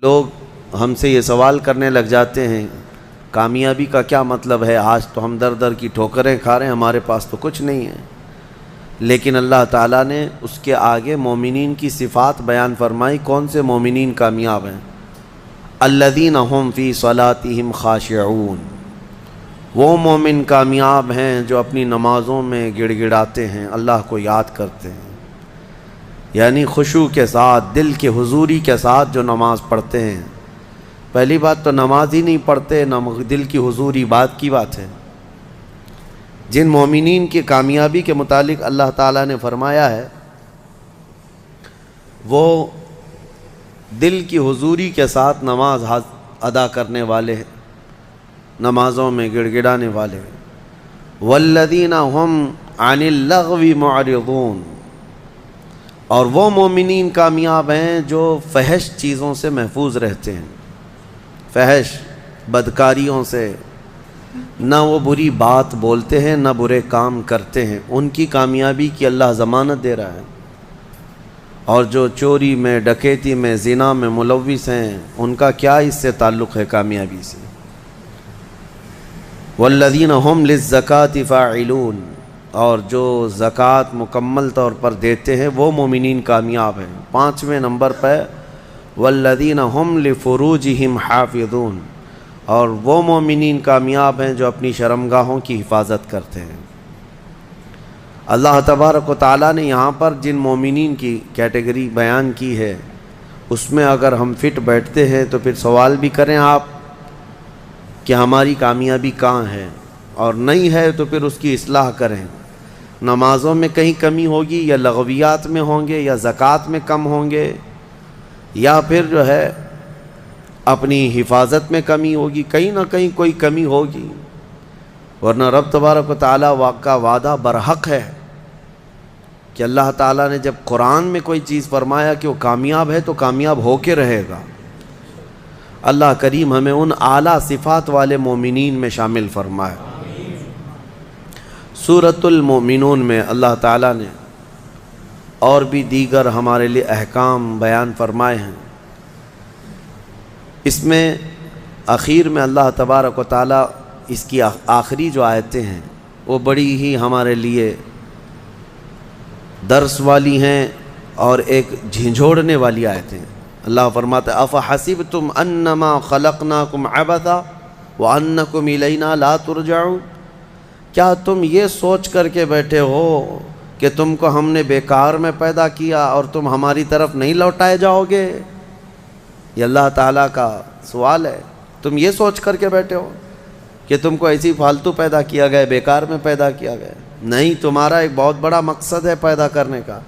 لوگ ہم سے یہ سوال کرنے لگ جاتے ہیں کامیابی کا کیا مطلب ہے، آج تو ہم در در کی ٹھوکریں کھا رہے ہیں، ہمارے پاس تو کچھ نہیں ہے۔ لیکن اللہ تعالیٰ نے اس کے آگے مومنین کی صفات بیان فرمائی۔ کون سے مومنین کامیاب ہیں؟ الذین هم فی صلاتہم خاشعون، وہ مومن کامیاب ہیں جو اپنی نمازوں میں گڑ گڑاتے ہیں، اللہ کو یاد کرتے ہیں، یعنی خشوع کے ساتھ، دل کے حضوری کے ساتھ جو نماز پڑھتے ہیں۔ پہلی بات تو نماز ہی نہیں پڑھتے، دل کی حضوری بات کی بات ہے۔ جن مومنین کی کامیابی کے متعلق اللہ تعالیٰ نے فرمایا ہے وہ دل کی حضوری کے ساتھ نماز ادا کرنے والے ہیں، نمازوں میں گڑ گڑانے والے ہیں۔ والذین هم عن اللغو معرضون، اور وہ مومنین کامیاب ہیں جو فحش چیزوں سے محفوظ رہتے ہیں، فحش بدکاریوں سے، نہ وہ بری بات بولتے ہیں نہ برے کام کرتے ہیں، ان کی کامیابی کی اللہ ضمانت دے رہا ہے۔ اور جو چوری میں، ڈکیتی میں، زنا میں ملوث ہیں، ان کا کیا اس سے تعلق ہے کامیابی سے؟ والذین هم للزکاة فاعلون، اور جو زکوٰۃ مکمل طور پر دیتے ہیں وہ مومنین کامیاب ہیں۔ 5ویں نمبر پہ والذین هم لفروجہم حافظون، اور وہ مومنین کامیاب ہیں جو اپنی شرمگاہوں کی حفاظت کرتے ہیں۔ اللہ تبارک و تعالیٰ نے یہاں پر جن مومنین کی کیٹیگری بیان کی ہے اس میں اگر ہم فٹ بیٹھتے ہیں تو پھر سوال بھی کریں آپ کہ ہماری کامیابی کہاں ہے، اور نہیں ہے تو پھر اس کی اصلاح کریں۔ نمازوں میں کہیں کمی ہوگی، یا لغویات میں ہوں گے، یا زکوٰۃ میں کم ہوں گے، یا پھر جو ہے اپنی حفاظت میں کمی ہوگی، کہیں نہ کہیں کوئی کمی ہوگی، ورنہ رب تبارک و تعالیٰ کا وعدہ برحق ہے کہ اللہ تعالیٰ نے جب قرآن میں کوئی چیز فرمایا کہ وہ کامیاب ہے تو کامیاب ہو کے رہے گا۔ اللہ کریم ہمیں ان اعلیٰ صفات والے مومنین میں شامل فرمائے۔ سورۃ المؤمنون میں اللہ تعالیٰ نے اور بھی دیگر ہمارے لیے احکام بیان فرمائے ہیں۔ اس میں اخیر میں اللہ تبارک و تعالیٰ اس کی آخری جو آیتیں ہیں وہ بڑی ہی ہمارے لیے درس والی ہیں اور ایک جھنجھوڑنے والی آیتیں ہیں۔ اللہ فرماتا ہے افحسبتم انما خلقناکم عبثا وانکم الینا لا ترجعون، کیا تم یہ سوچ کر کے بیٹھے ہو کہ تم کو ہم نے بیکار میں پیدا کیا اور تم ہماری طرف نہیں لوٹائے جاؤ گے؟ یہ اللہ تعالیٰ کا سوال ہے۔ تم یہ سوچ کر کے بیٹھے ہو کہ تم کو ایسی فالتو پیدا کیا گیا، بیکار میں پیدا کیا گیا؟ نہیں، تمہارا ایک بہت بڑا مقصد ہے پیدا کرنے کا۔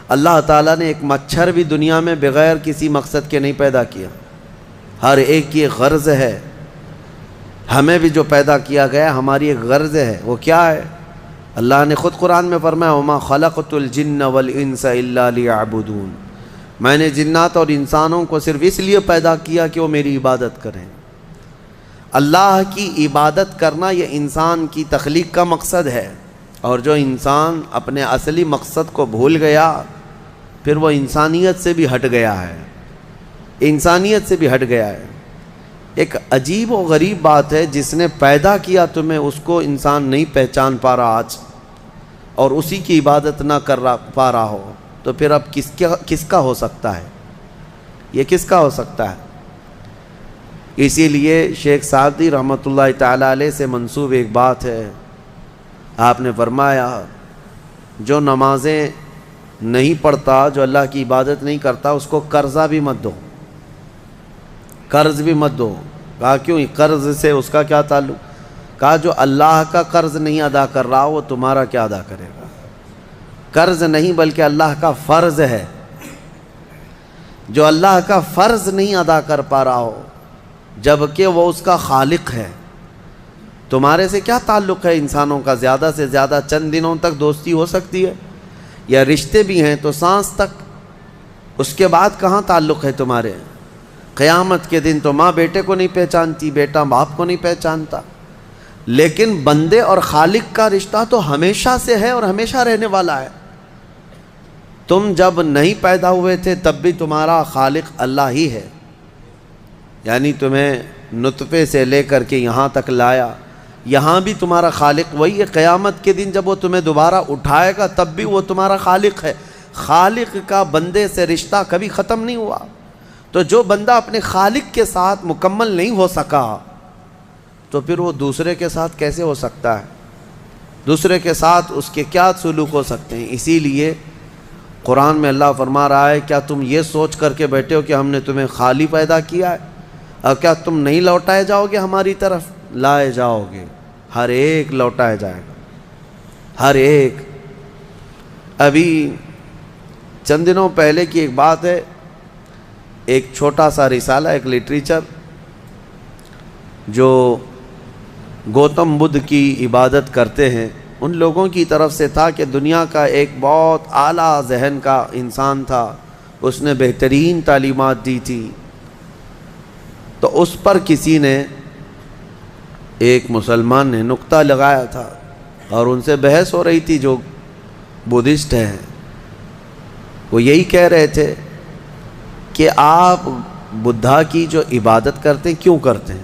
اللہ تعالیٰ نے ایک مچھر بھی دنیا میں بغیر کسی مقصد کے نہیں پیدا کیا، ہر ایک کی ایک غرض ہے۔ ہمیں بھی جو پیدا کیا گیا ہماری ایک غرض ہے، وہ کیا ہے؟ اللہ نے خود قرآن میں فرمایا وَمَا خَلَقْتُ الْجِنَّ وَالْإِنسَ إِلَّا لِيَعْبُدُونَ، میں نے جنات اور انسانوں کو صرف اس لیے پیدا کیا کہ وہ میری عبادت کریں۔ اللہ کی عبادت کرنا یہ انسان کی تخلیق کا مقصد ہے، اور جو انسان اپنے اصلی مقصد کو بھول گیا پھر وہ انسانیت سے بھی ہٹ گیا ہے، انسانیت سے بھی ہٹ گیا ہے۔ ایک عجیب و غریب بات ہے، جس نے پیدا کیا تمہیں اس کو انسان نہیں پہچان پا رہا آج، اور اسی کی عبادت نہ کر پا رہا ہو، تو پھر اب کس کا ہو سکتا ہے؟ یہ کس کا ہو سکتا ہے؟ اسی لیے شیخ سعدی رحمۃ اللہ تعالیٰ علیہ سے منسوب ایک بات ہے، آپ نے فرمایا جو نمازیں نہیں پڑھتا، جو اللہ کی عبادت نہیں کرتا، اس کو قرضہ بھی مت دو، قرض بھی مت دو۔ کہا کیوں؟ قرض سے اس کا کیا تعلق؟ کہا جو اللہ کا قرض نہیں ادا کر رہا وہ تمہارا کیا ادا کرے گا؟ قرض نہیں بلکہ اللہ کا فرض ہے۔ جو اللہ کا فرض نہیں ادا کر پا رہا ہو جبکہ وہ اس کا خالق ہے، تمہارے سے کیا تعلق ہے انسانوں کا؟ زیادہ سے زیادہ چند دنوں تک دوستی ہو سکتی ہے، یا رشتے بھی ہیں تو سانس تک، اس کے بعد کہاں تعلق ہے تمہارے؟ قیامت کے دن تو ماں بیٹے کو نہیں پہچانتی، بیٹا باپ کو نہیں پہچانتا، لیکن بندے اور خالق کا رشتہ تو ہمیشہ سے ہے اور ہمیشہ رہنے والا ہے۔ تم جب نہیں پیدا ہوئے تھے تب بھی تمہارا خالق اللہ ہی ہے، یعنی تمہیں نطفے سے لے کر کے یہاں تک لایا، یہاں بھی تمہارا خالق وہی ہے۔ قیامت کے دن جب وہ تمہیں دوبارہ اٹھائے گا تب بھی وہ تمہارا خالق ہے۔ خالق کا بندے سے رشتہ کبھی ختم نہیں ہوا۔ تو جو بندہ اپنے خالق کے ساتھ مکمل نہیں ہو سکا تو پھر وہ دوسرے کے ساتھ کیسے ہو سکتا ہے؟ دوسرے کے ساتھ اس کے کیا سلوک ہو سکتے ہیں؟ اسی لیے قرآن میں اللہ فرما رہا ہے، کیا تم یہ سوچ کر کے بیٹھے ہو کہ ہم نے تمہیں خالی پیدا کیا ہے اور کیا تم نہیں لوٹائے جاؤ گے ہماری طرف؟ لائے جاؤ گے، ہر ایک لوٹایا جائے گا، ہر ایک۔ ابھی چند دنوں پہلے کی ایک بات ہے، ایک چھوٹا سا رسالہ، ایک لٹریچر جو گوتم بدھ کی عبادت کرتے ہیں ان لوگوں کی طرف سے تھا کہ دنیا کا ایک بہت اعلیٰ ذہن کا انسان تھا، اس نے بہترین تعلیمات دی تھی، تو اس پر کسی نے، ایک مسلمان نے نقطہ لگایا تھا اور ان سے بحث ہو رہی تھی جو بدھسٹ ہیں۔ وہ یہی کہہ رہے تھے کہ آپ بدھا کی جو عبادت کرتے ہیں کیوں کرتے ہیں؟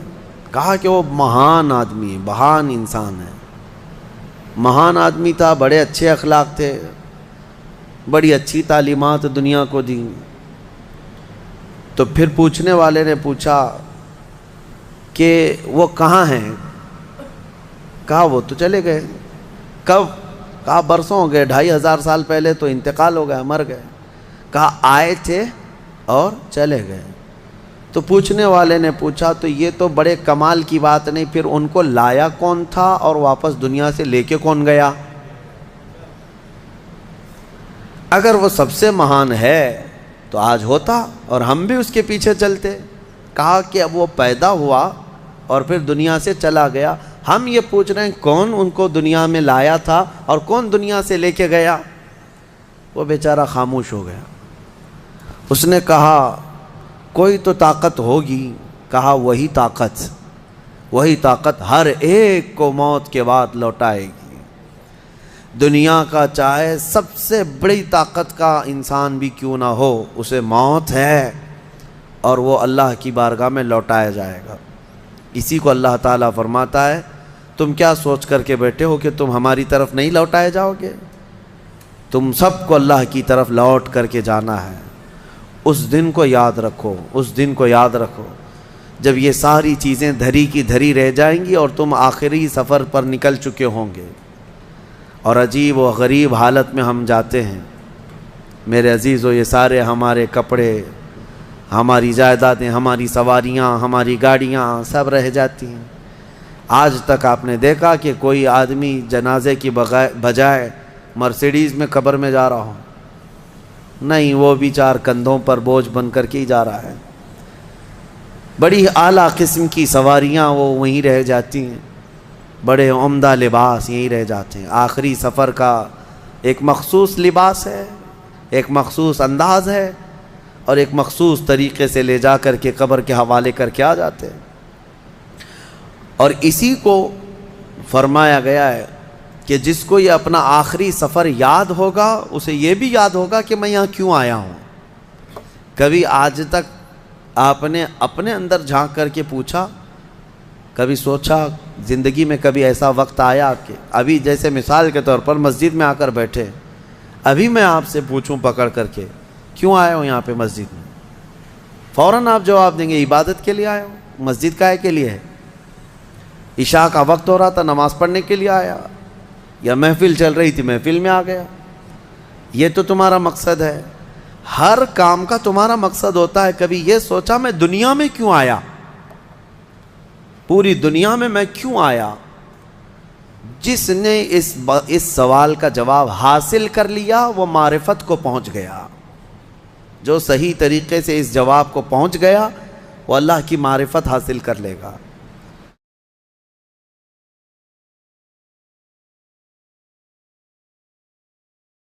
کہا کہ وہ مہان آدمی ہے، مہان انسان ہے، مہان آدمی تھا، بڑے اچھے اخلاق تھے، بڑی اچھی تعلیمات دنیا کو دی۔ تو پھر پوچھنے والے نے پوچھا کہ وہ کہاں ہیں؟ کہا وہ تو چلے گئے۔ کب؟ کہا برسوں ہو گئے، 2500 سال پہلے تو انتقال ہو گیا، مر گئے۔ کہا آئے تھے اور چلے گئے۔ تو پوچھنے والے نے پوچھا تو یہ تو بڑے کمال کی بات نہیں، پھر ان کو لایا کون تھا اور واپس دنیا سے لے کے کون گیا؟ اگر وہ سب سے مہان ہے تو آج ہوتا اور ہم بھی اس کے پیچھے چلتے۔ کہا کہ اب وہ پیدا ہوا اور پھر دنیا سے چلا گیا، ہم یہ پوچھ رہے ہیں کون ان کو دنیا میں لایا تھا اور کون دنیا سے لے کے گیا؟ وہ بیچارہ خاموش ہو گیا۔ اس نے کہا کوئی تو طاقت ہوگی۔ کہا وہی طاقت ہر ایک کو موت کے بعد لوٹائے گی۔ دنیا کا چاہے سب سے بڑی طاقت کا انسان بھی کیوں نہ ہو، اسے موت ہے اور وہ اللہ کی بارگاہ میں لوٹایا جائے گا۔ اسی کو اللہ تعالیٰ فرماتا ہے تم کیا سوچ کر کے بیٹھے ہو کہ تم ہماری طرف نہیں لوٹائے جاؤ گے؟ تم سب کو اللہ کی طرف لوٹ کر کے جانا ہے۔ اس دن کو یاد رکھو، اس دن کو یاد رکھو جب یہ ساری چیزیں دھری کی دھری رہ جائیں گی اور تم آخری سفر پر نکل چکے ہوں گے۔ اور عجیب و غریب حالت میں ہم جاتے ہیں میرے عزیزو، یہ سارے ہمارے کپڑے، ہماری جائیدادیں، ہماری سواریاں، ہماری گاڑیاں سب رہ جاتی ہیں۔ آج تک آپ نے دیکھا کہ کوئی آدمی جنازے کی بجائے مرسیڈیز میں قبر میں جا رہا ہو؟ نہیں، وہ بھی 4 کندھوں پر بوجھ بن کر کے ہی جا رہا ہے۔ بڑی اعلیٰ قسم کی سواریاں وہ وہیں رہ جاتی ہیں، بڑے عمدہ لباس یہیں رہ جاتے ہیں۔ آخری سفر کا ایک مخصوص لباس ہے، ایک مخصوص انداز ہے اور ایک مخصوص طریقے سے لے جا کر کے قبر کے حوالے کر کے آ جاتے ہیں۔ اور اسی کو فرمایا گیا ہے کہ جس کو یہ اپنا آخری سفر یاد ہوگا اسے یہ بھی یاد ہوگا کہ میں یہاں کیوں آیا ہوں۔ کبھی آج تک آپ نے اپنے اندر جھانک کر کے پوچھا، کبھی سوچا زندگی میں کبھی ایسا وقت آیا کہ ابھی جیسے مثال کے طور پر مسجد میں آ کر بیٹھے، ابھی میں آپ سے پوچھوں پکڑ کر کے کیوں آئے ہو یہاں پہ مسجد میں، فوراً آپ جواب دیں گے عبادت کے لیے آئے ہو۔ مسجد کائے کے لیے ہے؟ عشاء کا وقت ہو رہا تھا، نماز پڑھنے کے لیے آیا، یا محفل چل رہی تھی محفل میں آ گیا۔ یہ تو تمہارا مقصد ہے، ہر کام کا تمہارا مقصد ہوتا ہے۔ کبھی یہ سوچا میں دنیا میں کیوں آیا، پوری دنیا میں میں کیوں آیا؟ جس نے اس سوال کا جواب حاصل کر لیا وہ معرفت کو پہنچ گیا۔ جو صحیح طریقے سے اس جواب کو پہنچ گیا وہ اللہ کی معرفت حاصل کر لے گا۔